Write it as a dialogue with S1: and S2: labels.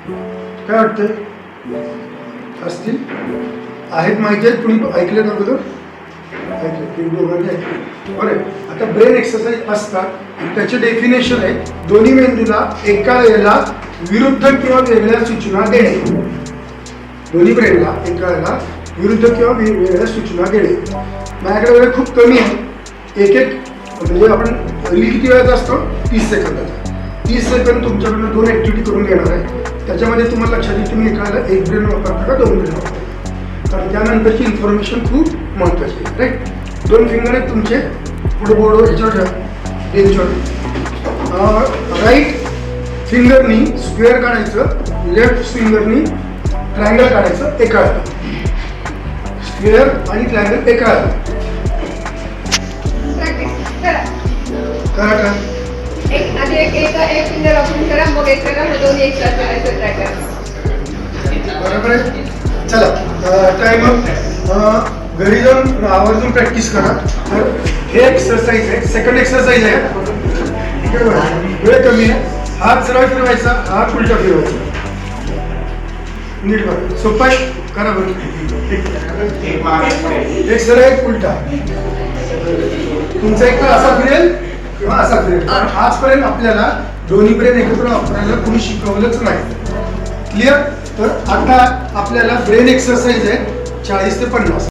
S1: काय वाटतंय? असतील? आहेत माहिती आहेत? कुणी ऐकले ना बघा? ऐकले, एक दोघांनी ऐकले. बरं, आता ब्रेन एक्सरसाइज असतात आणि त्याचे डेफिनेशन आहे दोन्ही मेंदूला एका वेळेला विरुद्ध किंवा वेगळ्या सूचना देणे. दोन्ही ब्रेनला एका वेळेला विरुद्ध किंवा वेगवेगळ्या सूचना देणे. माझ्याकडे वेळ खूप कमी आहे. एक म्हणजे आपण किती वेळाचा असतो? 30 सेकंदाचा. 30 सेकंद तुमच्याकडनं 2 ॲक्टिव्हिटी करून घेणार आहे. त्याच्यामध्ये तुम्हाला लक्षात येईल तुम्ही एका वेळेला एक ब्रेन वापरता का 2 ब्रेन वापरता. कारण त्यानंतरची इन्फॉर्मेशन खूप महत्त्वाची आहे. राईट, 2 फिंगर आहेत तुमचे पुढे बोर्ड ह्याच्यावर बेंचवर. राईट फिंगरनी स्क्वेअर काढायचं, लेफ्ट फिंगरनी ट्रायंगल काढायचं एका वेळेला. स्क्वेअर आणि ट्रायंगल एका वेळेला करा करा.
S2: एक आधी एक फिंगर वापरून करा, मग एक करा, मग दोन्ही एक साथ करायचं ट्राय करा.
S1: बरोबर आहे. चला टाइम अप. घरी जाऊन आवर्जून प्रॅक्टिस करा. तर हे एक्सरसाइज आहे, सेकंड एक्सरसाइज आहे. वेळ कमी आहे. हात सरळ फिरवायचा, हात उलटा फिरवायचा. नीट बघा, सोपं आहे. करा बरं. एक सरळ एक उलटा. तुमचा एक तर असा फिरेल किंवा असा फिरेल. आजपर्यंत आपल्याला दोन्ही ब्रेन एकत्र वापरायला कोणी शिकवलंच नाही. क्लिअर? तर आता आपल्याला ब्रेन एक्सरसाइज आहे 40 ते 50.